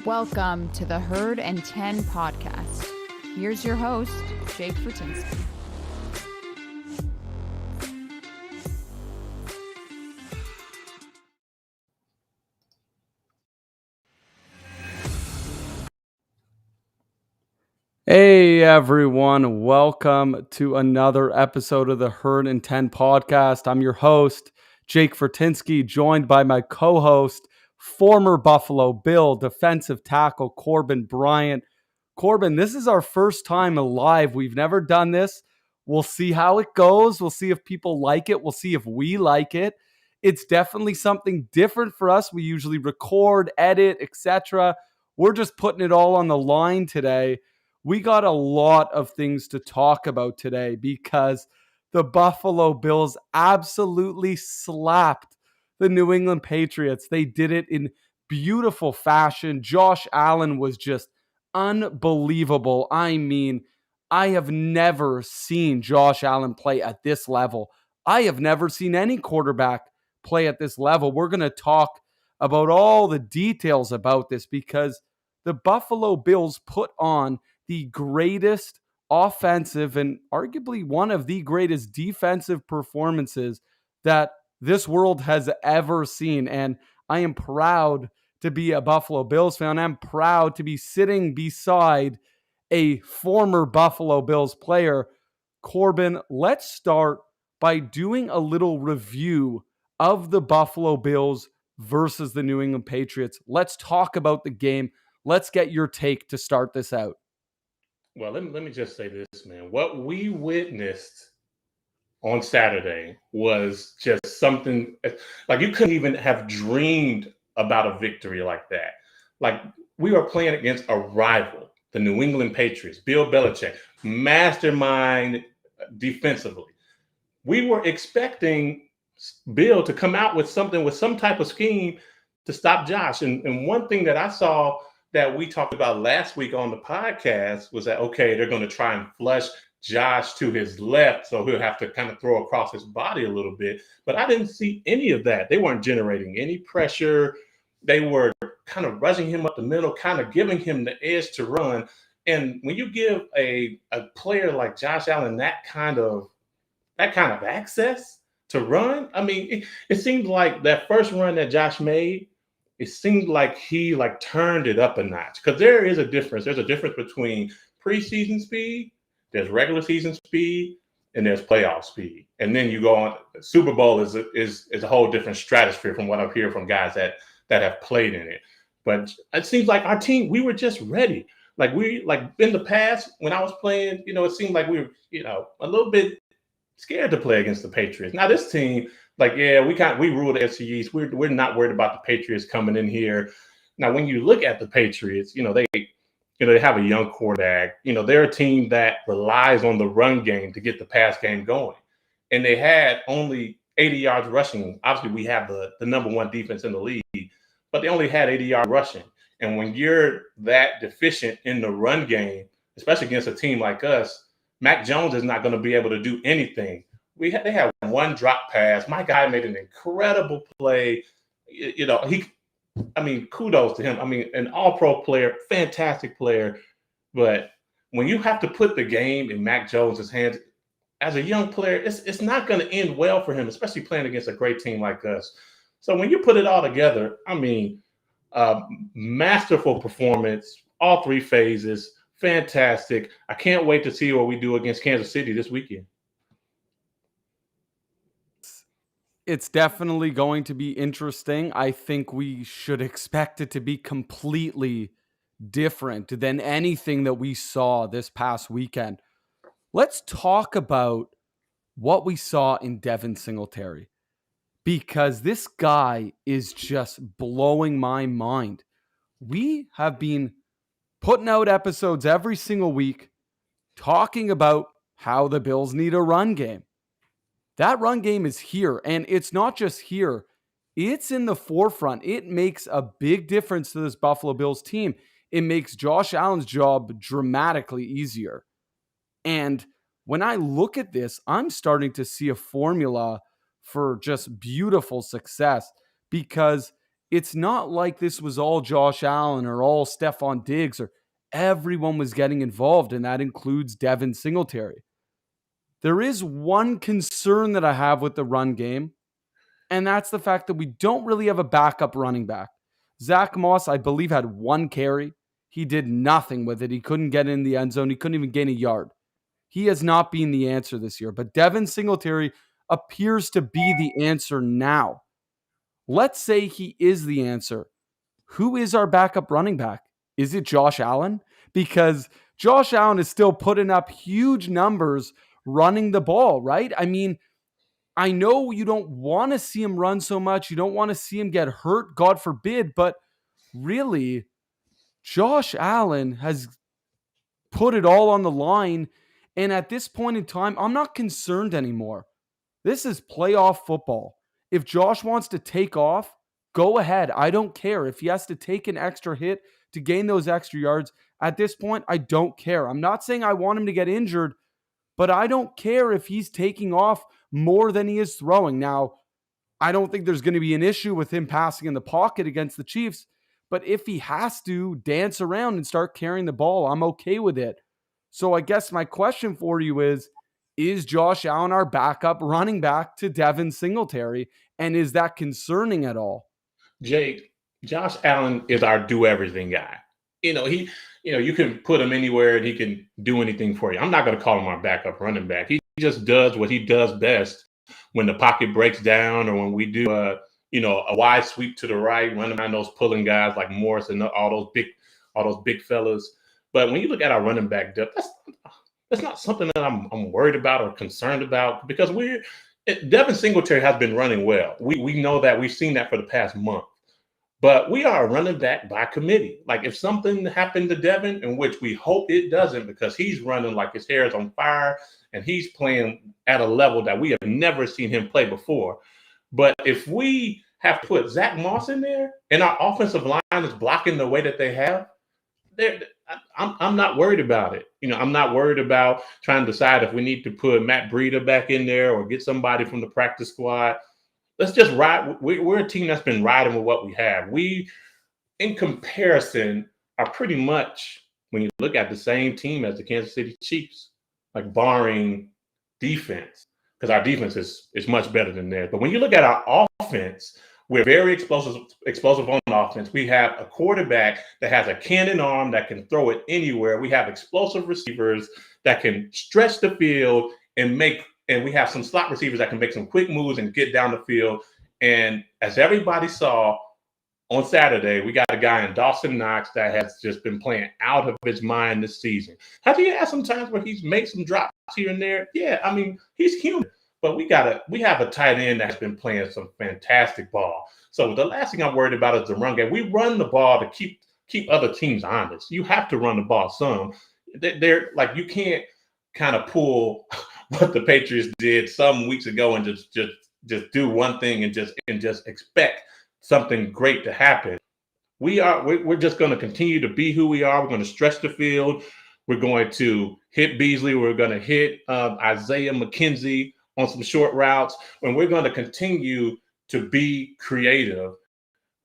Welcome to the Herd and 10 podcast. Here's your host, Jake Vertinsky. Hey everyone, welcome to another episode of the Herd and 10 podcast. I'm your host, Jake Vertinsky, joined by my co-host, former Buffalo Bill defensive tackle Corbin Bryant. Corbin, this is our first time live. We've never done this. We'll see how it goes. We'll see if people like it. We'll see if we like it. It's definitely something different for us. We usually record, edit, etc. We're just putting it all on the line today. We got a lot of things to talk about today because the Buffalo Bills absolutely slapped the New England Patriots. They did it in beautiful fashion. Josh Allen was just unbelievable. I mean, I have never seen Josh Allen play at this level. I have never seen any quarterback play at this level. We're going to talk about all the details about this because the Buffalo Bills put on the greatest offensive and arguably one of the greatest defensive performances that this world has ever seen. And I am proud to be a Buffalo Bills fan. I'm proud to be sitting beside a former Buffalo Bills player. Corbin, let's start by doing a little review of the Buffalo Bills versus the New England Patriots. Let's talk about the game. Let's get your take to start this out. Well, let me just say this, man. What we witnessed on Saturday was just something like you couldn't even have dreamed about a victory like that. Like we were playing against a rival, the New England Patriots, Bill Belichick, mastermind defensively. We were expecting Bill to come out with something, with some type of scheme to stop Josh. And one thing that I saw that we talked about last week on the podcast was that, okay, they're going to try and flush Josh to his left, so he'll have to kind of throw across his body a little bit. But I didn't see any of that. They weren't generating any pressure. They were kind of rushing him up the middle, kind of giving him the edge to run. And when you give a player like Josh Allen that kind of access to run, I mean, it seemed like that first run that Josh made, it seemed like he turned it up a notch, because there is a difference. There's a difference between preseason speed, there's regular season speed, and there's playoff speed. And then you go on. Super Bowl is a whole different stratosphere from what I've heard from guys that have played in it. But it seems like our team, we were just ready. Like in the past when I was playing, it seemed like we were, a little bit scared to play against the Patriots. Now this team, we rule the FC East. We're not worried about the Patriots coming in here. Now, when you look at the Patriots, they have a young quarterback. They're a team that relies on the run game to get the pass game going, and they had only 80 yards rushing. Obviously, we have the number one defense in the league, but they only had 80 yards rushing. And when you're that deficient in the run game, especially against a team like us, Mac Jones is not going to be able to do anything. They had one drop pass. My guy made an incredible play. Kudos to him. I mean, an all-pro player, fantastic player. But when you have to put the game in Mac Jones' hands as a young player, it's not going to end well for him, especially playing against a great team like us. So when you put it all together, masterful performance, all three phases, fantastic. I can't wait to see what we do against Kansas City this weekend. It's definitely going to be interesting. I think we should expect it to be completely different than anything that we saw this past weekend. Let's talk about what we saw in Devin Singletary, because this guy is just blowing my mind. We have been putting out episodes every single week talking about how the Bills need a run game. That run game is here, and it's not just here. It's in the forefront. It makes a big difference to this Buffalo Bills team. It makes Josh Allen's job dramatically easier. And when I look at this, I'm starting to see a formula for just beautiful success, because it's not like this was all Josh Allen or all Stephon Diggs, or everyone was getting involved, and that includes Devin Singletary. There is one concern that I have with the run game, and that's the fact that we don't really have a backup running back. Zach Moss, I believe, had one carry. He did nothing with it. He couldn't get in the end zone. He couldn't even gain a yard. He has not been the answer this year, but Devin Singletary appears to be the answer now. Let's say he is the answer. Who is our backup running back? Is it Josh Allen? Because Josh Allen is still putting up huge numbers running the ball, right? I mean, I know you don't want to see him run so much. You don't want to see him get hurt, God forbid. But really, Josh Allen has put it all on the line. And at this point in time, I'm not concerned anymore. This is playoff football. If Josh wants to take off, go ahead. I don't care. If he has to take an extra hit to gain those extra yards, at this point, I don't care. I'm not saying I want him to get injured, but I don't care if he's taking off more than he is throwing. Now, I don't think there's going to be an issue with him passing in the pocket against the Chiefs, but if he has to dance around and start carrying the ball, I'm okay with it. So I guess my question for you is Josh Allen our backup running back to Devin Singletary? And is that concerning at all? Jake, Josh Allen is our do everything guy. You can put him anywhere and he can do anything for you. I'm not going to call him our backup running back. He just does what he does best when the pocket breaks down, or when we do a wide sweep to the right, running around those pulling guys like Morris and all those big fellas. But when you look at our running back depth, that's not something that I'm worried about or concerned about, because Devin Singletary has been running well. We know that. We've seen that for the past month. But we are running back by committee. Like, if something happened to Devin, in which we hope it doesn't, because he's running like his hair is on fire and he's playing at a level that we have never seen him play before. But if we have to put Zach Moss in there and our offensive line is blocking the way that they have, I'm not worried about it. I'm not worried about trying to decide if we need to put Matt Breida back in there or get somebody from the practice squad. Let's just ride. We're a team that's been riding with what we have. We, in comparison, are pretty much, when you look at the same team as the Kansas City Chiefs, like barring defense, because our defense is much better than theirs. But when you look at our offense, we're very explosive on offense. We have a quarterback that has a cannon arm that can throw it anywhere. We have explosive receivers that can stretch the field and we have some slot receivers that can make some quick moves and get down the field. And as everybody saw on Saturday, we got a guy in Dawson Knox that has just been playing out of his mind this season. Have you had some times where he's made some drops here and there? Yeah, I mean, he's human. But we have a tight end that's been playing some fantastic ball. So the last thing I'm worried about is the run game. We run the ball to keep other teams honest. You have to run the ball some. They're like, you can't kind of pull what the Patriots did some weeks ago and just do one thing and just expect something great to happen. We're just going to continue to be who we are. We're going to stretch the field. We're going to hit Beasley. We're going to hit Isaiah McKenzie on some short routes, and we're going to continue to be creative,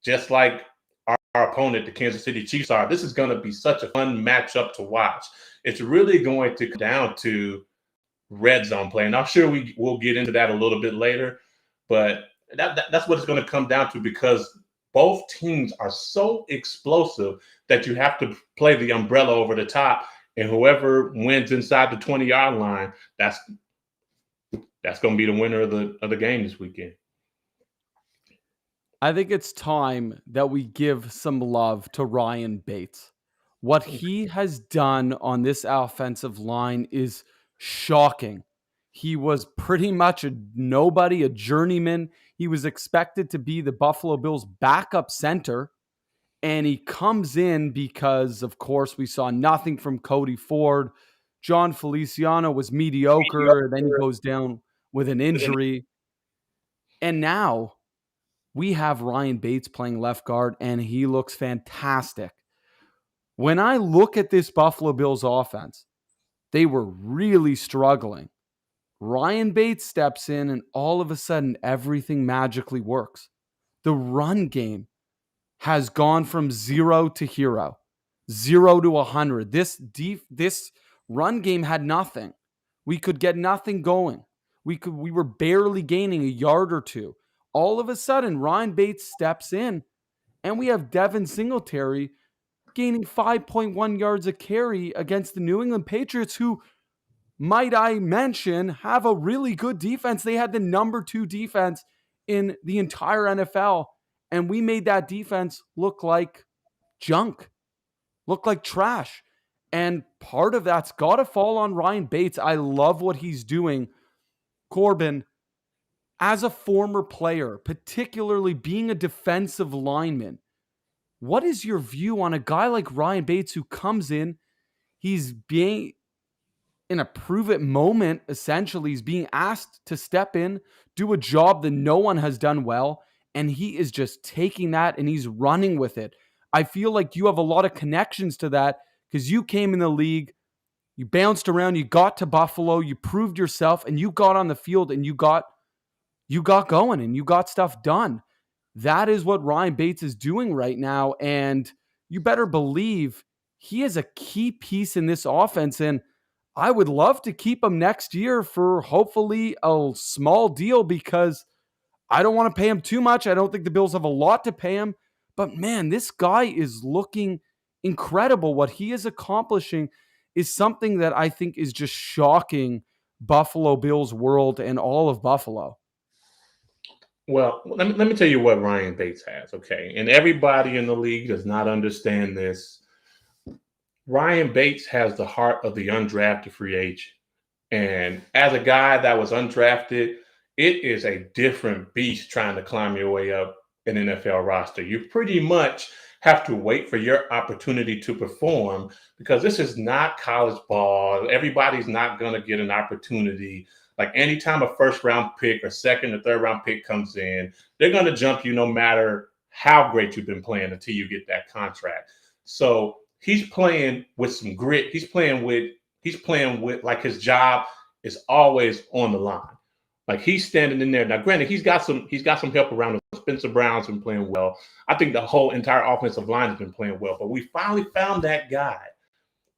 just like our opponent, the Kansas City Chiefs, are. This is going to be such a fun matchup to watch. It's really going to come down to red zone play, and I'm sure we'll get into that a little bit later, but that's what it's going to come down to, because both teams are so explosive that you have to play the umbrella over the top, and whoever wins inside the 20-yard line, that's going to be the winner of the game this weekend. I think it's time that we give some love to Ryan Bates. What he has done on this offensive line is shocking. He was pretty much a nobody, a journeyman. He was expected to be the Buffalo Bills' backup center, and he comes in because, of course, we saw nothing from Cody Ford. John Feliciano was mediocre. Then he goes down with an injury. And now we have Ryan Bates playing left guard, and he looks fantastic. When I look at this Buffalo Bills offense, they were really struggling. Ryan Bates steps in, and all of a sudden, everything magically works. The run game has gone from 0 to hero, 0 to 100. This run game had nothing. We could get nothing going. We were barely gaining a yard or two. All of a sudden, Ryan Bates steps in, and we have Devin Singletary gaining 5.1 yards a carry against the New England Patriots, who, might I mention, have a really good defense. They had the number 2 defense in the entire NFL, and we made that defense look like junk, look like trash. And part of that's got to fall on Ryan Bates. I love what he's doing. Corbin, as a former player, particularly being a defensive lineman, what is your view on a guy like Ryan Bates who comes in? He's being in a prove it moment, essentially. He's being asked to step in, do a job that no one has done well, and he is just taking that and he's running with it. I feel like you have a lot of connections to that because you came in the league, you bounced around, you got to Buffalo, you proved yourself, and you got on the field and you got going and you got stuff done. That is what Ryan Bates is doing right now, and you better believe he is a key piece in this offense, and I would love to keep him next year for hopefully a small deal because I don't want to pay him too much. I don't think the Bills have a lot to pay him, but man, this guy is looking incredible. What he is accomplishing is something that I think is just shocking Buffalo Bills world and all of Buffalo. Well, let me tell you what Ryan Bates has, okay? And everybody in the league does not understand this. Ryan Bates has the heart of the undrafted free agent. And as a guy that was undrafted, it is a different beast trying to climb your way up an NFL roster. You pretty much have to wait for your opportunity to perform because this is not college ball. Everybody's not going to get an opportunity. Like anytime a first round pick or second or third round pick comes in, they're going to jump you no matter how great you've been playing until you get that contract. So he's playing with some grit. He's playing with like his job is always on the line. Like he's standing in there. Now, granted, he's got some help around him. Spencer Brown's been playing well. I think the whole entire offensive line has been playing well. But we finally found that guy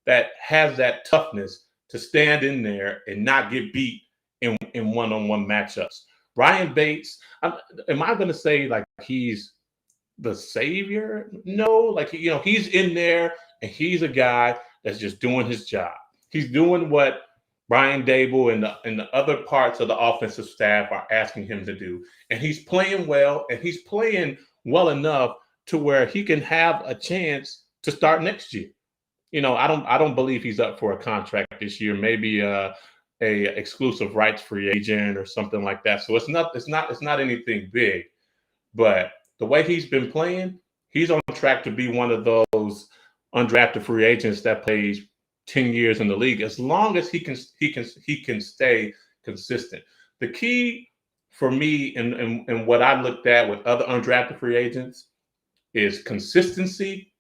that has that toughness to stand in there and not get beat in one-on-one matchups. Ryan Bates, am I going to say like he's the savior? No, like he's in there and he's a guy that's just doing his job. He's doing what Brian Dable and the other parts of the offensive staff are asking him to do, and he's playing well, and he's playing well enough to where he can have a chance to start next year. I don't believe he's up for a contract this year. Maybe a exclusive rights free agent or something like that. So it's not anything big, but the way he's been playing, he's on track to be one of those undrafted free agents that plays 10 years in the league, as long as he can stay consistent. The key for me and what I looked at with other undrafted free agents is consistency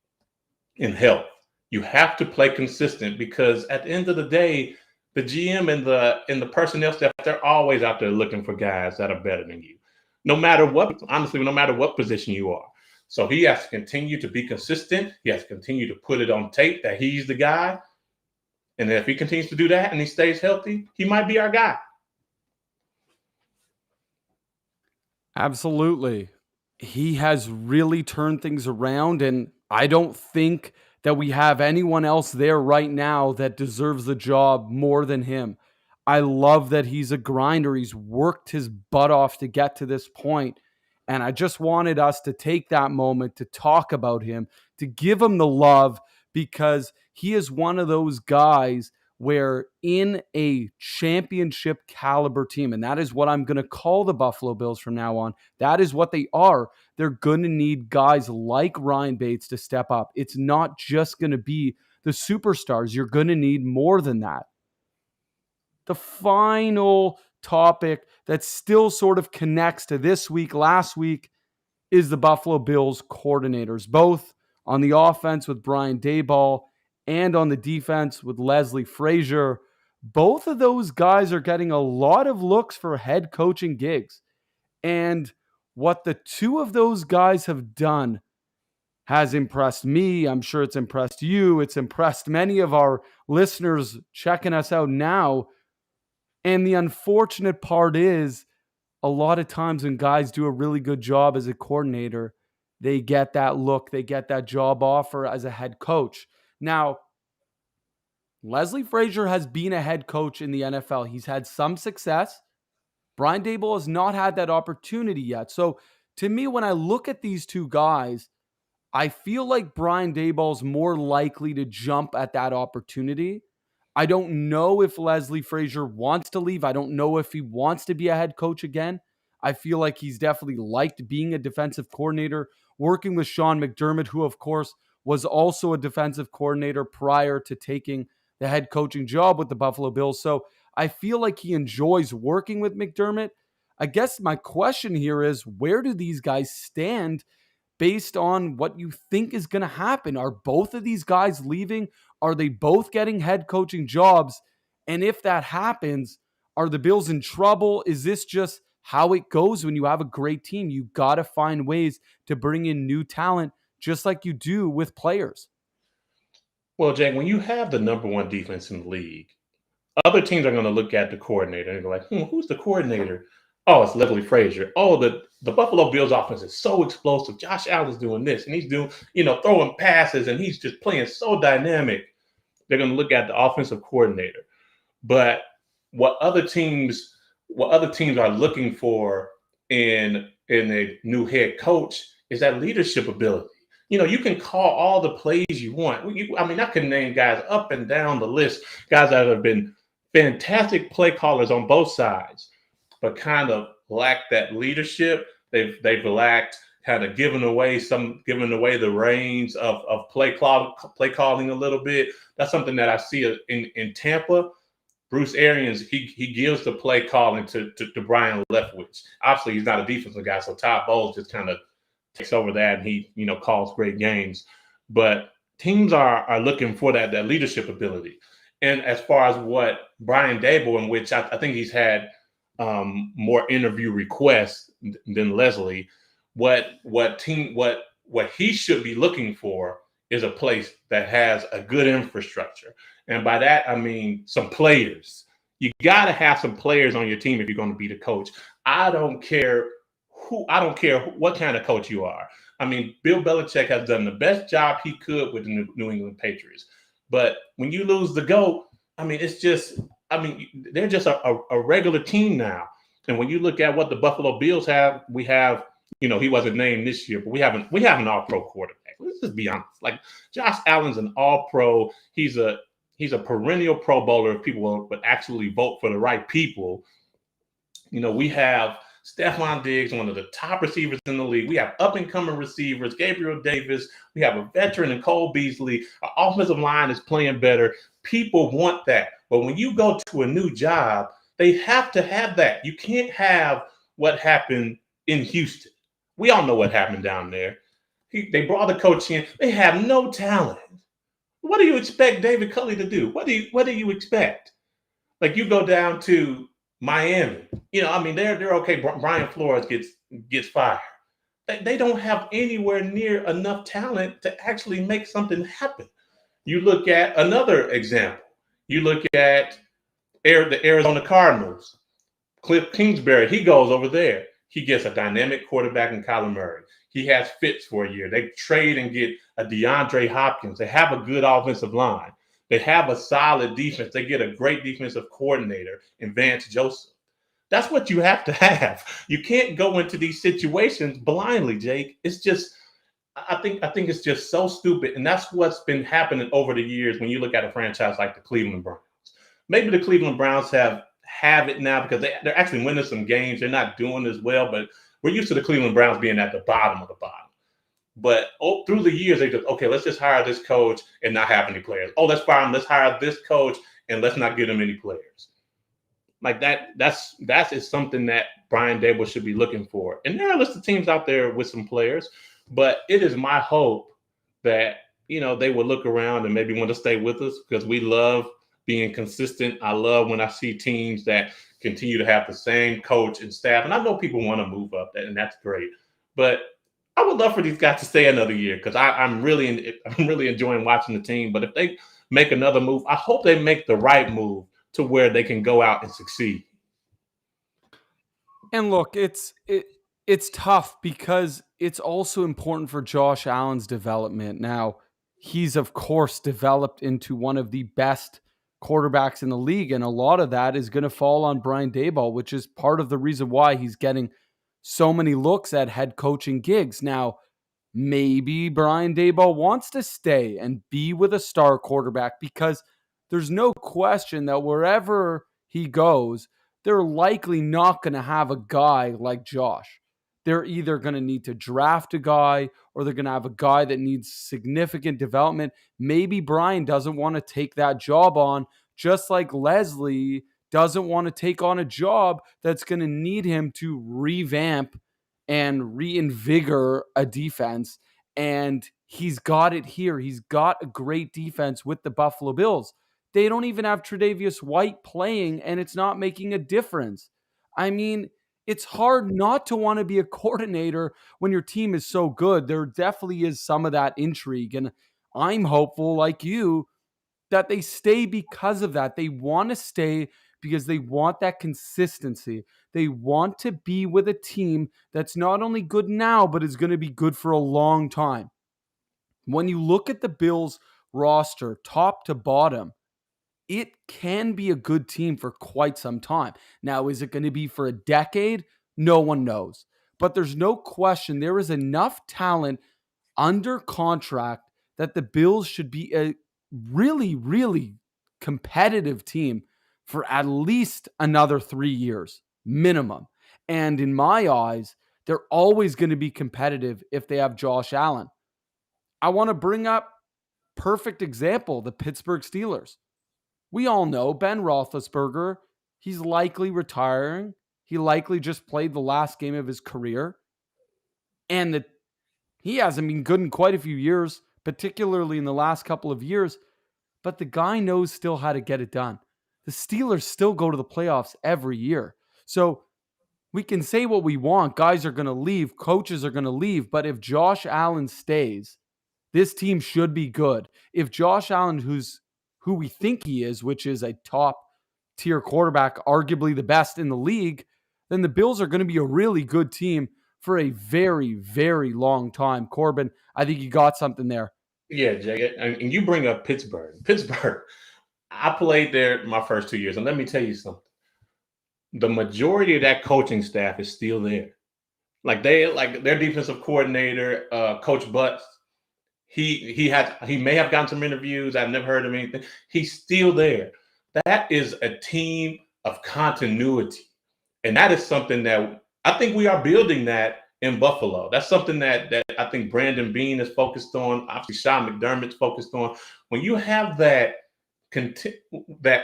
and health. You have to play consistent because at the end of the day, the GM and the personnel staff, they're always out there looking for guys that are better than you. No matter what position you are. So he has to continue to be consistent. He has to continue to put it on tape that he's the guy. And if he continues to do that and he stays healthy, he might be our guy. Absolutely. He has really turned things around, and I don't think that we have anyone else there right now that deserves the job more than him. I love that he's a grinder. He's worked his butt off to get to this point. And I just wanted us to take that moment to talk about him, to give him the love, because he is one of those guys where in a championship caliber team, and that is what I'm going to call the Buffalo Bills from now on, that is what they are. They're going to need guys like Ryan Bates to step up. It's not just going to be the superstars. You're going to need more than that. The final topic that still sort of connects to this week, last week, is the Buffalo Bills coordinators, both on the offense with Brian Daboll and on the defense with Leslie Frazier. Both of those guys are getting a lot of looks for head coaching gigs. And what the two of those guys have done has impressed me. I'm sure it's impressed you. It's impressed many of our listeners checking us out now. And the unfortunate part is, a lot of times when guys do a really good job as a coordinator, they get that look, they get that job offer as a head coach. Now, Leslie Frazier has been a head coach in the NFL. He's had some success. Brian Daboll has not had that opportunity yet. So to me, when I look at these two guys, I feel like Brian Daboll's more likely to jump at that opportunity. I don't know if Leslie Frazier wants to leave. I don't know if he wants to be a head coach again. I feel like he's definitely liked being a defensive coordinator, working with Sean McDermott, who, of course, was also a defensive coordinator prior to taking the head coaching job with the Buffalo Bills. So I feel like he enjoys working with McDermott. I guess my question here is, where do these guys stand based on what you think is going to happen? Are both of these guys leaving? Are they both getting head coaching jobs? And if that happens, are the Bills in trouble? Is this just how it goes when you have a great team? You got to find ways to bring in new talent, just like you do with players. Well, Jake, when you have the number one defense in the league, other teams are going to look at the coordinator and go like, who's the coordinator? Oh, it's Leslie Frazier. Oh, the Buffalo Bills offense is so explosive. Josh Allen's doing this, and he's doing, throwing passes, and he's just playing so dynamic. They're going to look at the offensive coordinator. But what other teams are looking for in a new head coach is that leadership ability. You can call all the plays you want. I can name guys up and down the list, guys that have been fantastic play callers on both sides, but kind of lack that leadership. They've lacked kind of giving away the reins of play calling a little bit. That's something that I see in Tampa. Bruce Arians, he gives the play calling to Brian Leftwich. Obviously, he's not a defensive guy, so Todd Bowles just kind of takes over that, and he calls great games. But teams are looking for that leadership ability. And as far as what Brian Daboll, in which I think he's had more interview requests than Leslie, what he should be looking for is a place that has a good infrastructure. And by that, I mean some players. You got to have some players on your team if you're going to be the coach. I don't care what kind of coach you are. I mean, Bill Belichick has done the best job he could with the New England Patriots. But when you lose the GOAT, they're just a regular team now. And when you look at what the Buffalo Bills have, we have, he wasn't named this year, but we have an all-pro quarterback. Let's just be honest. Like, Josh Allen's an all-pro. He's a perennial Pro Bowler if people would actually vote for the right people. We have Stephon Diggs, one of the top receivers in the league. We have up-and-coming receivers, Gabriel Davis. We have a veteran in Cole Beasley. Our offensive line is playing better. People want that. But when you go to a new job, they have to have that. You can't have what happened in Houston. We all know what happened down there. They brought the coach in. They have no talent. What do you expect David Culley to do? What do you expect? Like, you go down to Miami. They're okay. Brian Flores gets fired. They don't have anywhere near enough talent to actually make something happen. You look at another example. You look at the Arizona Cardinals. Cliff Kingsbury, he goes over there. He gets a dynamic quarterback in Kyler Murray. He has Fitz for a year. They trade and get a DeAndre Hopkins. They have a good offensive line. They have a solid defense. They get a great defensive coordinator in Vance Joseph. That's what you have to have. You can't go into these situations blindly, Jake. It's just, I think it's just so stupid. And that's what's been happening over the years when you look at a franchise like the Cleveland Browns. Maybe the Cleveland Browns have it now because they're actually winning some games. They're not doing as well, but we're used to the Cleveland Browns being at the bottom of the bottom. But through the years, they just, okay, let's just hire this coach and not have any players. Oh, let's fire him. Let's hire this coach and let's not get him any players. Like that is something that Brian Daboll should be looking for. And there are a list of teams out there with some players, but it is my hope that, they will look around and maybe want to stay with us because we love being consistent. I love when I see teams that continue to have the same coach and staff. And I know people want to move up, and that's great. But I would love for these guys to stay another year because I'm really enjoying watching the team. But if they make another move, I hope they make the right move to where they can go out and succeed. And look, it's tough because it's also important for Josh Allen's development. Now, he's of course developed into one of the best quarterbacks in the league, and a lot of that is going to fall on Brian Daboll, which is part of the reason why he's getting so many looks at head coaching gigs. Now, maybe Brian Daboll wants to stay and be with a star quarterback because there's no question that wherever he goes, they're likely not going to have a guy like Josh. They're either going to need to draft a guy or they're going to have a guy that needs significant development. Maybe Brian doesn't want to take that job on, just like Leslie doesn't want to take on a job that's going to need him to revamp and reinvigorate a defense. And he's got it here. He's got a great defense with the Buffalo Bills. They don't even have Tre'Davious White playing, and it's not making a difference. I mean, it's hard not to want to be a coordinator when your team is so good. There definitely is some of that intrigue. And I'm hopeful, like you, that they stay because of that. They want to stay because they want that consistency. They want to be with a team that's not only good now, but is going to be good for a long time. When you look at the Bills roster, top to bottom, it can be a good team for quite some time. Now, is it going to be for a decade? No one knows. But there's no question there is enough talent under contract that the Bills should be a really, really competitive team for at least another 3 years minimum. And in my eyes, they're always going to be competitive if they have Josh Allen. I want to bring up perfect example, the Pittsburgh Steelers. We all know Ben Roethlisberger, he's likely retiring. He likely just played the last game of his career. And he hasn't been good in quite a few years, particularly in the last couple of years, but the guy knows still how to get it done. The Steelers still go to the playoffs every year. So we can say what we want. Guys are going to leave, coaches are going to leave, but if Josh Allen stays, this team should be good. If Josh Allen, who we think he is, which is a top tier quarterback, arguably the best in the league, then the Bills are going to be a really good team for a very, very long time. Corbin, I think you got something there. Yeah, Jay, and you bring up Pittsburgh. Pittsburgh, I played there my first 2 years, and let me tell you something. The majority of that coaching staff is still there. Like their defensive coordinator, Coach Butts. He may have gotten some interviews. I've never heard of anything. He's still there. That is a team of continuity, and that is something that I think we are building that in Buffalo. That's something that I think Brandon Beane is focused on. Obviously, Sean McDermott's focused on. When you have that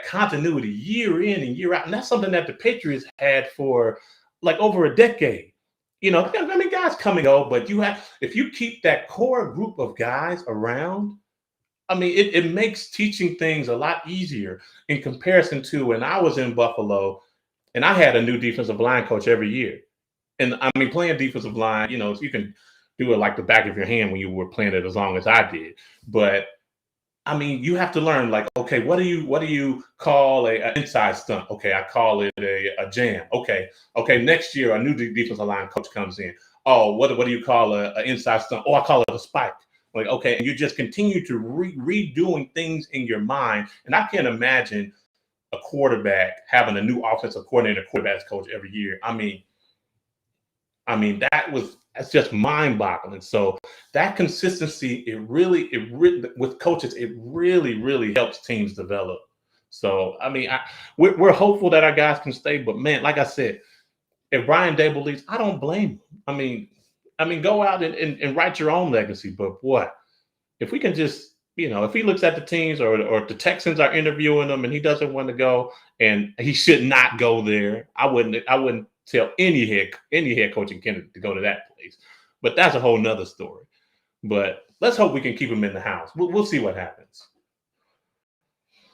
continuity year in and year out, and that's something that the Patriots had for like over a decade. I mean, guys come and go, but if you keep that core group of guys around, I mean, it makes teaching things a lot easier in comparison to when I was in Buffalo and I had a new defensive line coach every year. And I mean, playing defensive line, you can do it like the back of your hand when you were playing it as long as I did. But I mean, you have to learn, like, okay, what do you call an inside stunt? Okay, I call it a jam. Okay, next year a new defensive line coach comes in. Oh, what do you call a inside stunt? Oh, I call it a spike. Like, okay, and you just continue to redoing things in your mind. And I can't imagine a quarterback having a new offensive coordinator, quarterbacks coach every year. I mean, that's just mind-boggling. So that consistency, it really with coaches, it really helps teams develop. So I mean, we're hopeful that our guys can stay, but man, like I said, if Brian Daboll leaves, I don't blame him. I mean, go out and write your own legacy. But what if we can just, if he looks at the teams or the Texans are interviewing him and he doesn't want to go and he should not go there, I wouldn't tell any head coaching candidate to go to that place. But that's a whole nother story. But let's hope we can keep him in the house. We'll see what happens.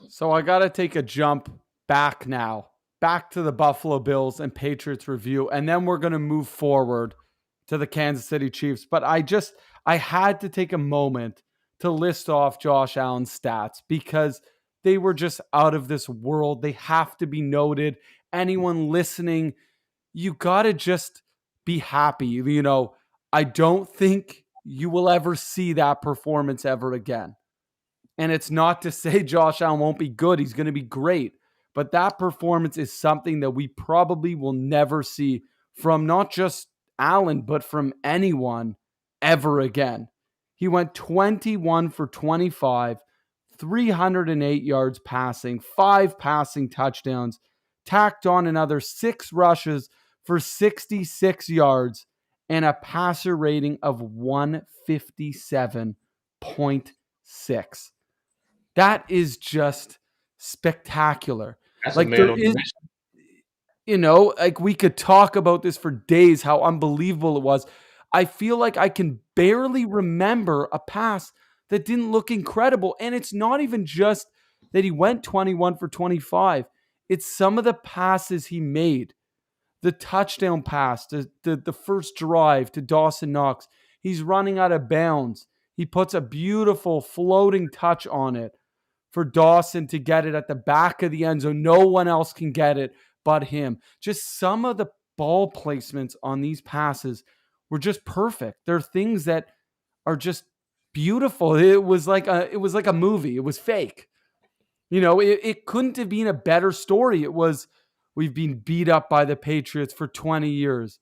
So I got to take a jump back now, back to the Buffalo Bills and Patriots review, and then we're going to move forward to the Kansas City Chiefs. But I had to take a moment to list off Josh Allen's stats because they were just out of this world. They have to be noted. Anyone listening, you got to just be happy. I don't think you will ever see that performance ever again. And it's not to say Josh Allen won't be good. He's going to be great. But that performance is something that we probably will never see from not just Allen, but from anyone ever again. He went 21 for 25, 308 yards passing, 5 passing touchdowns, tacked on another 6 rushes for 66 yards, and a passer rating of 157.6. That is just spectacular. That's Like a man there on is, mission. like we could talk about this for days, how unbelievable it was. I feel like I can barely remember a pass that didn't look incredible. And it's not even just that he went 21 for 25. It's some of the passes he made. The touchdown pass, the first drive to Dawson Knox. He's running out of bounds. He puts a beautiful floating touch on it for Dawson to get it at the back of the end zone. No one else can get it but him. Just some of the ball placements on these passes were just perfect. They're things that are just beautiful. It was like a movie. It was fake. It couldn't have been a better story. It was, we've been beat up by the Patriots for 20 years.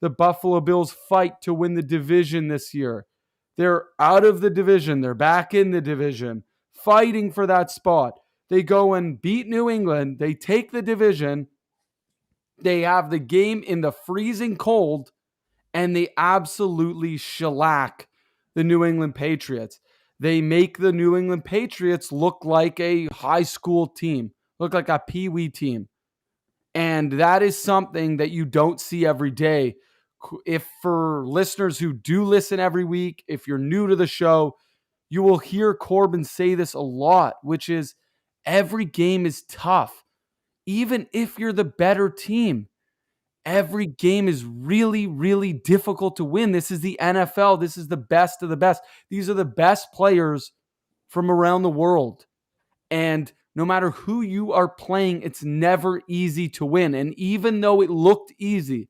The Buffalo Bills fight to win the division this year. They're out of the division. They're back in the division, fighting for that spot. They go and beat New England. They take the division. They have the game in the freezing cold, and they absolutely shellac the New England Patriots. They make the New England Patriots look like a high school team, look like a pee-wee team. And that is something that you don't see every day. If for listeners who do listen every week, if you're new to the show, you will hear Corbin say this a lot, which is every game is tough. Even if you're the better team, every game is really, really difficult to win. This is the NFL. This is the best of the best. These are the best players from around the world. And no matter who you are playing, it's never easy to win. And even though it looked easy,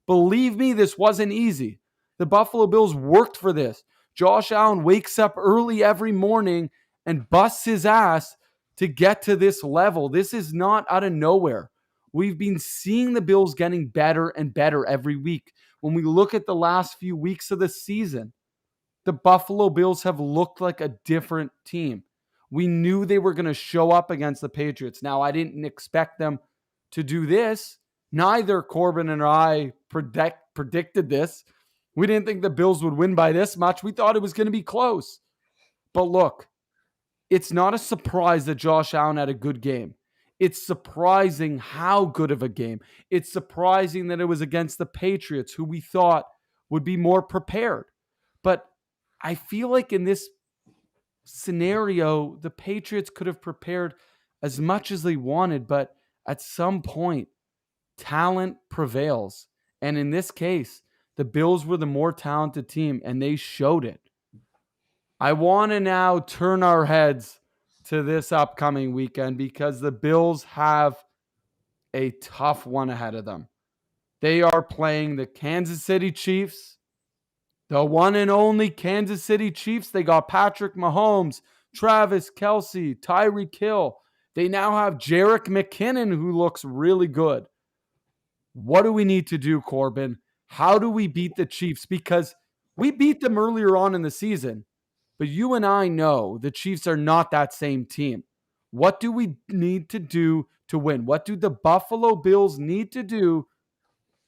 believe me, this wasn't easy. The Buffalo Bills worked for this. Josh Allen wakes up early every morning and busts his ass to get to this level. This is not out of nowhere. We've been seeing the Bills getting better and better every week. When we look at the last few weeks of the season, the Buffalo Bills have looked like a different team. We knew they were going to show up against the Patriots. Now, I didn't expect them to do this. Neither Corbin and I predicted this. We didn't think the Bills would win by this much. We thought it was going to be close. But look, it's not a surprise that Josh Allen had a good game. It's surprising how good of a game. It's surprising that it was against the Patriots, who we thought would be more prepared. But I feel like in this scenario, the Patriots could have prepared as much as they wanted, but at some point, talent prevails. And in this case, the Bills were the more talented team, and they showed it. I want to now turn our heads to this upcoming weekend because the Bills have a tough one ahead of them. They are playing the Kansas City Chiefs, the one and only Kansas City Chiefs. They got Patrick Mahomes, Travis Kelce, Tyreek Hill. They now have Jerick McKinnon, who looks really good. What do we need to do, Corbin? How do we beat the Chiefs? Because we beat them earlier on in the season, but you and I know the Chiefs are not that same team. What do we need to do to win? What do the Buffalo Bills need to do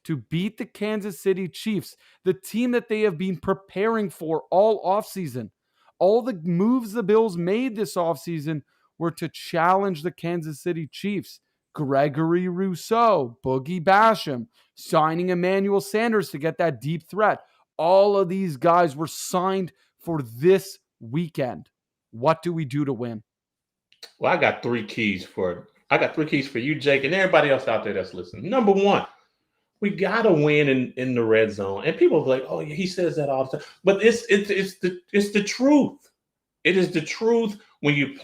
to beat the Kansas City Chiefs, the team that they have been preparing for all offseason? All the moves the Bills made this offseason were to challenge the Kansas City Chiefs. Gregory Rousseau, Boogie Basham, signing Emmanuel Sanders to get that deep threat. All of these guys were signed for this weekend. What do we do to win? Well, I got three keys for you, Jake, and everybody else out there that's listening. Number one, We gotta win in the red zone. And people are like, oh yeah, he says that all the time. But it's the truth. It is the truth when you're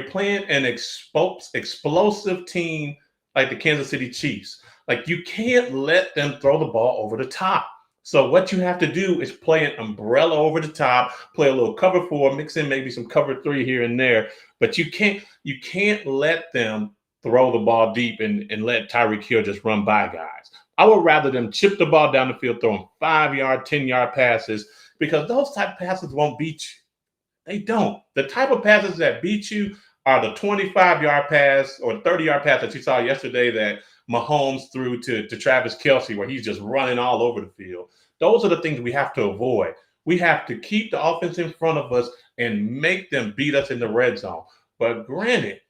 playing an explosive team like the Kansas City Chiefs. Like you can't let them throw the ball over the top. So what you have to do is play an umbrella over the top, play a little cover four, mix in maybe some cover three here and there. But you can't let them throw the ball deep and let Tyreek Hill just run by guys. I would rather them chip the ball down the field, throwing 5-yard, 10-yard passes, because those type of passes won't beat you. They don't. The type of passes that beat you are the 25-yard pass or 30-yard pass that you saw yesterday that Mahomes threw to Travis Kelce, where he's just running all over the field. Those are the things we have to avoid. We have to keep the offense in front of us and make them beat us in the red zone. But granted,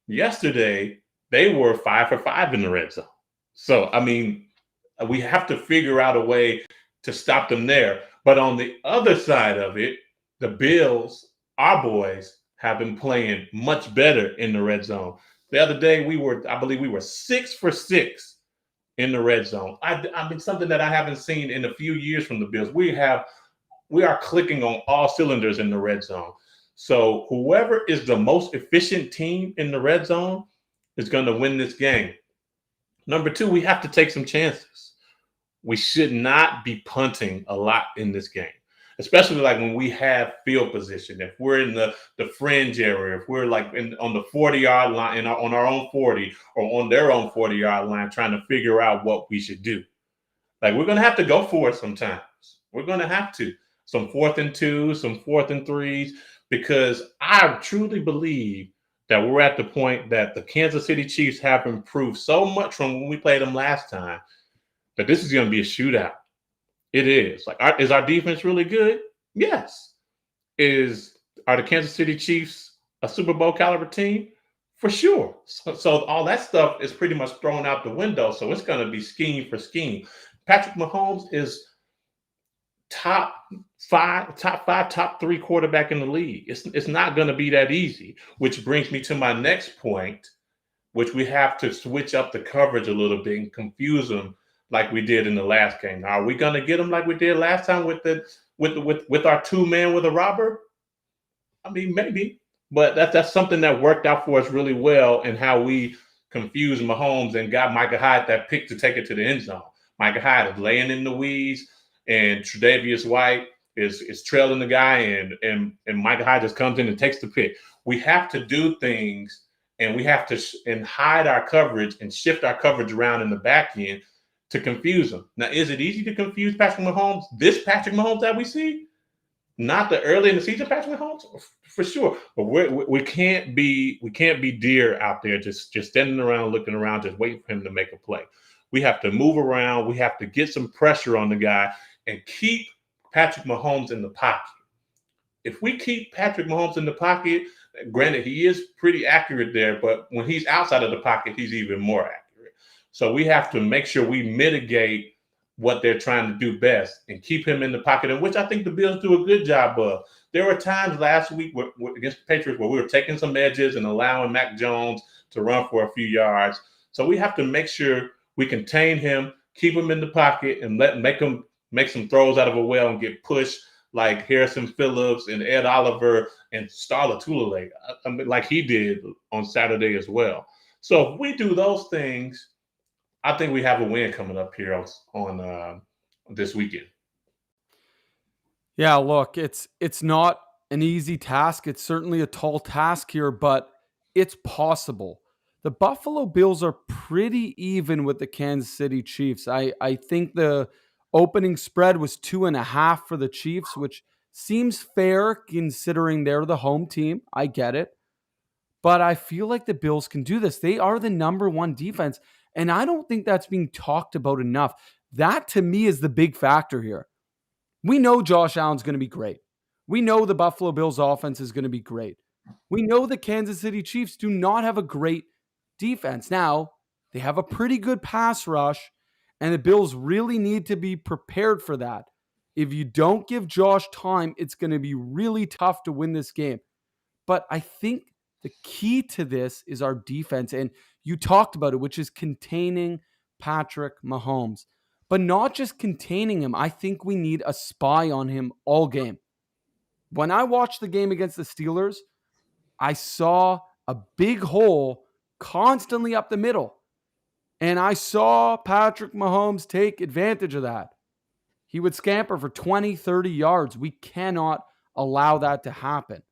yesterday they were 5 for 5 in the red zone. So, I mean, we have to figure out a way to stop them there. But on the other side of it, the Bills, our boys, have been playing much better in the red zone. The other day, I believe we were 6 for 6 in the red zone. I mean, something that I haven't seen in a few years from the Bills. We are clicking on all cylinders in the red zone. So whoever is the most efficient team in the red zone is going to win this game. Number two, we have to take some chances. We should not be punting a lot in this game, especially like when we have field position. If we're in the fringe area, if we're like on the 40-yard line, on our own 40 or on their own 40-yard line, trying to figure out what we should do. Like we're going to have to go for it sometimes. We're going to have to. Some 4th and 2, some 4th and 3s, because I truly believe that we're at the point that the Kansas City Chiefs have improved so much from when we played them last time that this is going to be a shootout. It is. Is our defense really good? Yes. Are the Kansas City Chiefs a Super Bowl caliber team? For sure. So all that stuff is pretty much thrown out the window. So it's going to be scheme for scheme. Patrick Mahomes is top 5, top 3 quarterback in the league. It's not going to be that easy, which brings me to my next point, which we have to switch up the coverage a little bit and confuse them like we did in the last game. Now, are we going to get them like we did last time with our 2-man with a robber? I mean, maybe, but that's something that worked out for us really well, and how we confused Mahomes and got Micah Hyde that pick to take it to the end zone. Micah Hyde is laying in the weeds, and Tre'Davious White is trailing the guy, and Micah Hyde just comes in and takes the pick. We have to do things, and we have to hide our coverage and shift our coverage around in the back end to confuse them. Now, is it easy to confuse Patrick Mahomes? This Patrick Mahomes that we see? Not the early in the season Patrick Mahomes, for sure. But we can't be deer out there just standing around, looking around, just waiting for him to make a play. We have to move around. We have to get some pressure on the guy and keep Patrick Mahomes in the pocket. If we keep Patrick Mahomes in the pocket, granted, he is pretty accurate there, but when he's outside of the pocket, he's even more accurate. So we have to make sure we mitigate what they're trying to do best and keep him in the pocket, in which I think the Bills do a good job of. There were times last week against the Patriots where we were taking some edges and allowing Mac Jones to run for a few yards. So we have to make sure we contain him, keep him in the pocket, and make him make some throws out of a well and get pushed like Harrison Phillips and Ed Oliver and Starla Tulele, like he did on Saturday as well. So if we do those things, I think we have a win coming up here on this weekend. Yeah, look, it's not an easy task. It's certainly a tall task here, but it's possible. The Buffalo Bills are pretty even with the Kansas City Chiefs. I think the opening spread was 2.5 for the Chiefs, which seems fair considering they're the home team. I get it. But I feel like the Bills can do this. They are the number 1 defense, and I don't think that's being talked about enough. That, to me, is the big factor here. We know Josh Allen's going to be great. We know the Buffalo Bills offense is going to be great. We know the Kansas City Chiefs do not have a great defense. Now, they have a pretty good pass rush, and the Bills really need to be prepared for that. If you don't give Josh time, it's going to be really tough to win this game. But I think the key to this is our defense, and you talked about it, which is containing Patrick Mahomes. but not just containing him. I think we need a spy on him all game. When I watched the game against the Steelers, I saw a big hole constantly up the middle. And I saw Patrick Mahomes take advantage of that. He would scamper for 20, 30 yards. We cannot allow that to happen.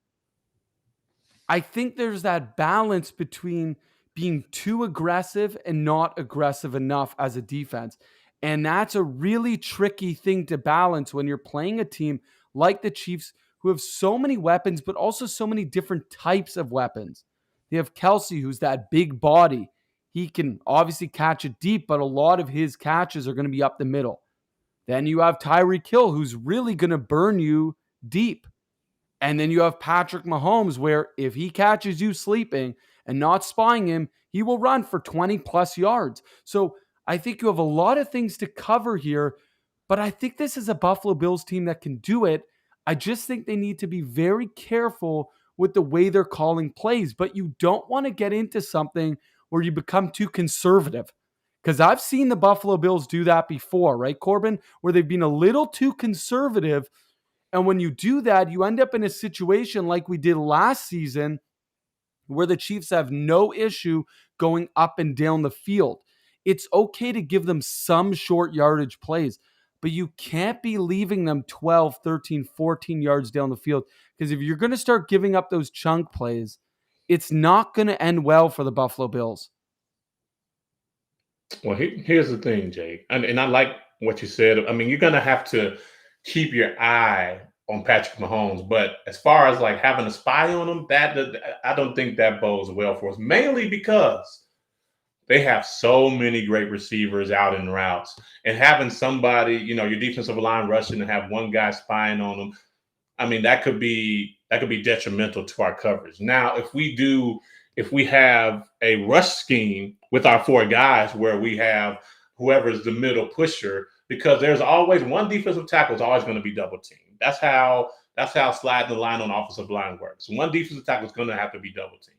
I think there's that balance between being too aggressive and not aggressive enough as a defense. And that's a really tricky thing to balance when you're playing a team like the Chiefs who have so many weapons, but also so many different types of weapons. They have Kelsey, who's that big body. He can obviously catch it deep, but a lot of his catches are going to be up the middle. Then you have Tyreek Hill, who's really going to burn you deep. And then you have Patrick Mahomes, where if he catches you sleeping and not spying him, he will run for 20 plus yards. So I think you have a lot of things to cover here, but I think this is a Buffalo Bills team that can do it. I just think they need to be very careful with the way they're calling plays, but you don't want to get into something where you become too conservative. Because I've seen the Buffalo Bills do that before, right, Corbin? Where they've been a little too conservative. And when you do that, you end up in a situation like we did last season where the Chiefs have no issue going up and down the field. It's okay to give them some short yardage plays, but you can't be leaving them 12, 13, 14 yards down the field. Because if you're going to start giving up those chunk plays, it's not going to end well for the Buffalo Bills. Well, here's the thing, Jake, and I like what you said. I mean, you're going to have to keep your eye on Patrick Mahomes, but as far as like having a spy on him, that I don't think that bodes well for us, mainly because they have so many great receivers out in routes, and having somebody, your defensive line rushing and have one guy spying on them, I mean, that could be detrimental to our coverage. Now, if we have a rush scheme with our four guys where we have whoever's the middle pusher, because there's always one defensive tackle is always going to be double teamed. That's how sliding the line on offensive line works. One defensive tackle is going to have to be double teamed.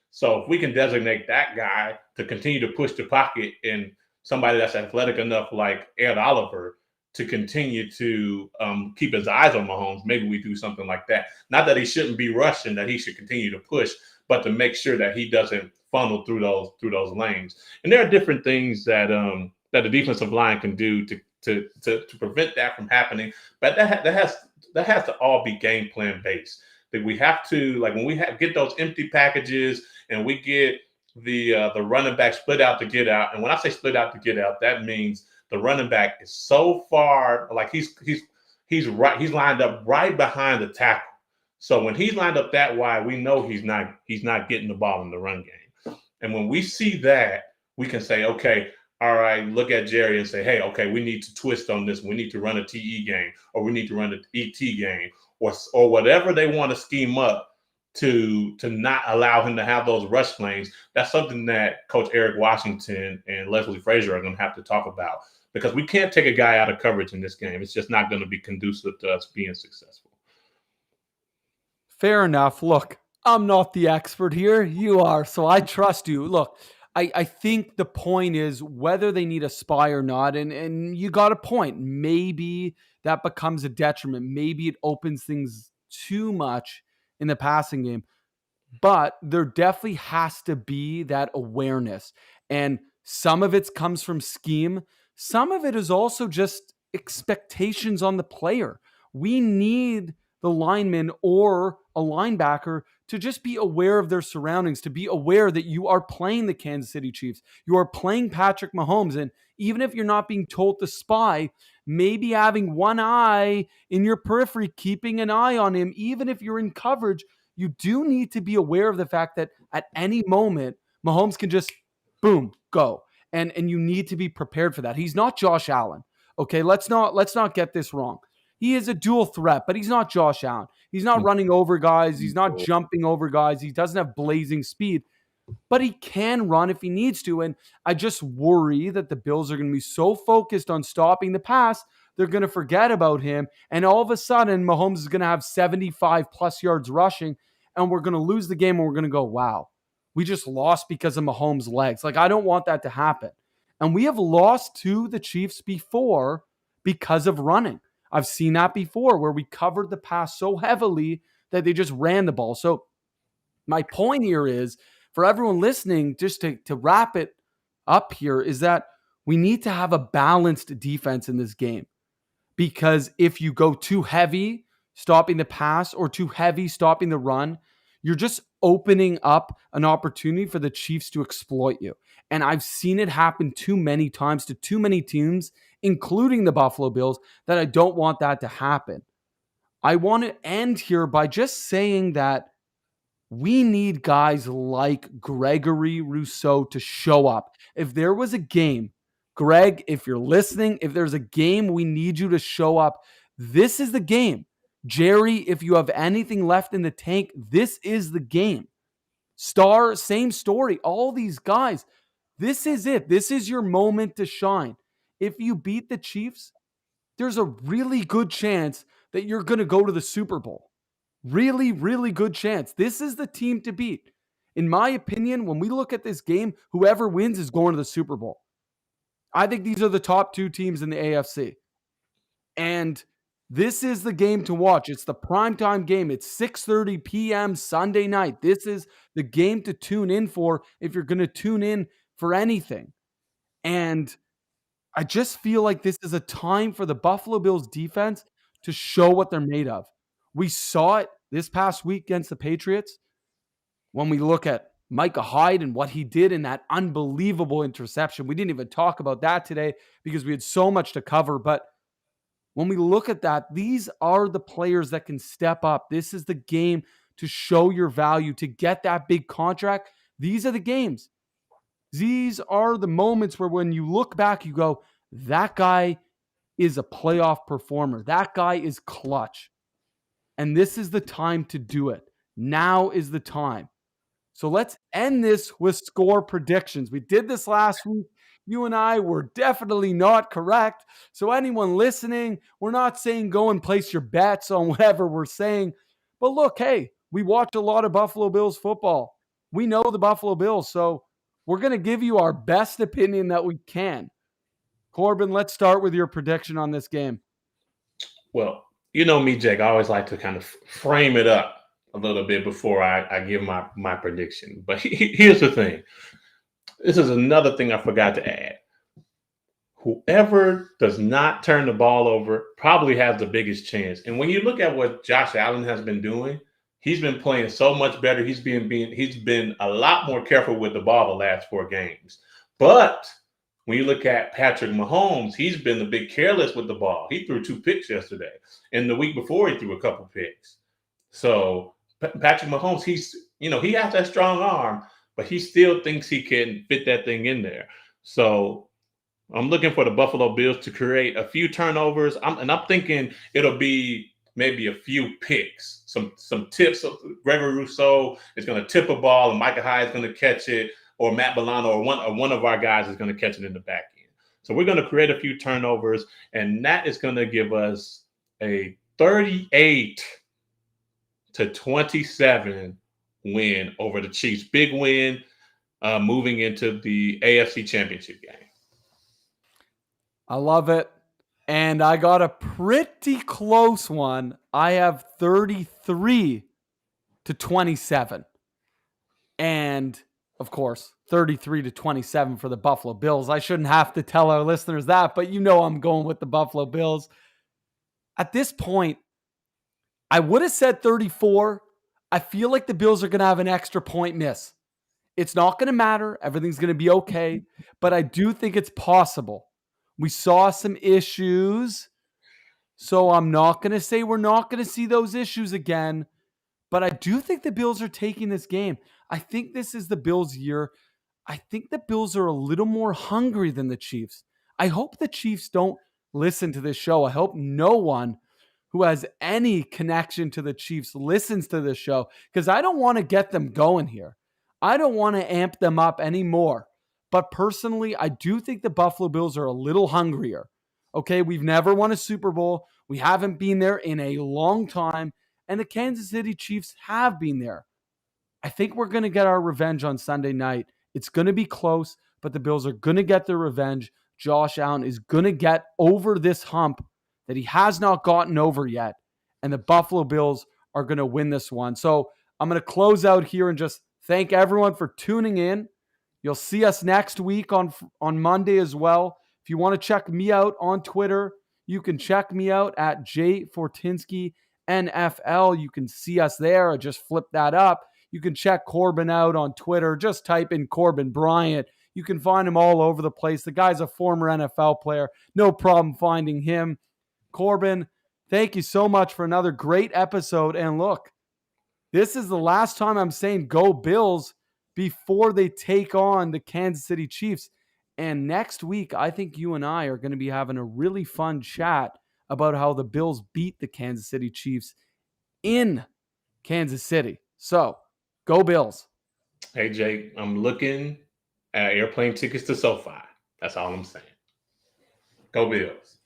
So if we can designate that guy to continue to push the pocket and somebody that's athletic enough like Ed Oliver to continue to keep his eyes on Mahomes, maybe we do something like that. Not that he shouldn't be rushing, that he should continue to push, but to make sure that he doesn't funnel through those lanes. And there are different things that the defensive line can do to prevent that from happening. But that has to all be game plan based. That we have to, like, when we get those empty packages and we get the running back split out to get out. And when I say split out to get out, that means the running back is so far, like he's lined up right behind the tackle. So when he's lined up that wide, we know he's not getting the ball in the run game. And when we see that, we can say, okay, all right, look at Jerry and say, hey, okay, we need to twist on this. We need to run a TE game, or we need to run an ET game, or whatever they want to scheme up to not allow him to have those rush lanes. That's something that Coach Eric Washington and Leslie Frazier are going to have to talk about, because we can't take a guy out of coverage in this game. It's just not going to be conducive to us being successful. Fair enough. Look, I'm not the expert here. You are, so I trust you. Look, I think the point is whether they need a spy or not, and you got a point. Maybe that becomes a detriment. Maybe it opens things too much in the passing game. But there definitely has to be that awareness. And some of it comes from scheme. Some of it is also just expectations on the player. We need the lineman or a linebacker to just be aware of their surroundings, to be aware that you are playing the Kansas City Chiefs. You are playing Patrick Mahomes. And even if you're not being told to spy, maybe having one eye in your periphery, keeping an eye on him, even if you're in coverage, you do need to be aware of the fact that at any moment, Mahomes can just, boom, go. And you need to be prepared for that. He's not Josh Allen. Okay, let's not get this wrong. He is a dual threat, but he's not Josh Allen. He's not running over guys. He's not jumping over guys. He doesn't have blazing speed, but he can run if he needs to. And I just worry that the Bills are going to be so focused on stopping the pass, they're going to forget about him. And all of a sudden, Mahomes is going to have 75 plus yards rushing, and we're going to lose the game, and we're going to go, wow, we just lost because of Mahomes' legs. Like, I don't want that to happen. And we have lost to the Chiefs before because of running. I've seen that before where we covered the pass so heavily that they just ran the ball. So my point here is for everyone listening, just to wrap it up here, is that we need to have a balanced defense in this game. Because if you go too heavy stopping the pass or too heavy stopping the run, you're just opening up an opportunity for the Chiefs to exploit you. And I've seen it happen too many times to too many teams, including the Buffalo Bills, that I don't want that to happen. I want to end here by just saying that we need guys like Gregory Rousseau to show up. If there was a game, Greg, if you're listening, if there's a game we need you to show up, this is the game. Jerry, if you have anything left in the tank, this is the game. Star, same story. All these guys, this is it. This is your moment to shine. If you beat the Chiefs, there's a really good chance that you're going to go to the Super Bowl. Really, really good chance. This is the team to beat. In my opinion, when we look at this game, whoever wins is going to the Super Bowl. I think these are the top two teams in the AFC. And this is the game to watch. It's the primetime game. It's 6:30 p.m. Sunday night. This is the game to tune in for if you're going to tune in for anything. And I just feel like this is a time for the Buffalo Bills defense to show what they're made of. We saw it this past week against the Patriots when we look at Micah Hyde and what he did in that unbelievable interception. We didn't even talk about that today because we had so much to cover. But when we look at that, these are the players that can step up. This is the game to show your value, to get that big contract. These are the games. These are the moments where when you look back, you go, that guy is a playoff performer. That guy is clutch. And this is the time to do it. Now is the time. So let's end this with score predictions. We did this last week. You and I were definitely not correct. So anyone listening, we're not saying go and place your bets on whatever we're saying. But look, hey, we watch a lot of Buffalo Bills football. We know the Buffalo Bills. So we're going to give you our best opinion that we can. Corbin, let's start with your prediction on this game. Well, you know me, Jake. I always like to kind of frame it up a little bit before I give my prediction. But here's the thing. This is another thing I forgot to add. Whoever does not turn the ball over probably has the biggest chance. And when you look at what Josh Allen has been doing, he's been playing so much better. He's been a lot more careful with the ball the last 4 games. But when you look at Patrick Mahomes, he's been a bit careless with the ball. He threw 2 picks yesterday. And the week before, he threw a couple picks. So Patrick Mahomes, he has that strong arm, but he still thinks he can fit that thing in there. So I'm looking for the Buffalo Bills to create a few turnovers. I'm thinking it'll be maybe a few picks, some tips. Gregory Rousseau is going to tip a ball, and Micah Hyde is going to catch it, or Matt Milano or one of our guys is going to catch it in the back end. So we're going to create a few turnovers, and that is going to give us a 38-27 win over the Chiefs. Big win moving into the AFC Championship game. I love it. And I got a pretty close one. I have 33-27. And of course, 33-27 for the Buffalo Bills. I shouldn't have to tell our listeners that, but you know I'm going with the Buffalo Bills. At this point, I would have said 34. I feel like the Bills are going to have an extra point miss. It's not going to matter. Everything's going to be okay. But I do think it's possible. We saw some issues. So I'm not going to say we're not going to see those issues again. But I do think the Bills are taking this game. I think this is the Bills' year. I think the Bills are a little more hungry than the Chiefs. I hope the Chiefs don't listen to this show. I hope no one who has any connection to the Chiefs listens to this show, because I don't want to get them going here. I don't want to amp them up anymore. But personally, I do think the Buffalo Bills are a little hungrier. Okay, we've never won a Super Bowl. We haven't been there in a long time. And the Kansas City Chiefs have been there. I think we're going to get our revenge on Sunday night. It's going to be close, but the Bills are going to get their revenge. Josh Allen is going to get over this hump that he has not gotten over yet, and the Buffalo Bills are going to win this one. So I'm going to close out here and just thank everyone for tuning in. You'll see us next week on Monday as well. If you want to check me out on Twitter, you can check me out at jfortinsky NFL. You can see us there. I just flipped that up. You can check Corbin out on Twitter. Just type in Corbin Bryant. You can find him all over the place. The guy's a former NFL player. No problem finding him. Corbin, thank you so much for another great episode. And look, this is the last time I'm saying go Bills before they take on the Kansas City Chiefs. And next week, I think you and I are going to be having a really fun chat about how the Bills beat the Kansas City Chiefs in Kansas City. So, go Bills. Hey, Jake, I'm looking at airplane tickets to SoFi. That's all I'm saying. Go Bills.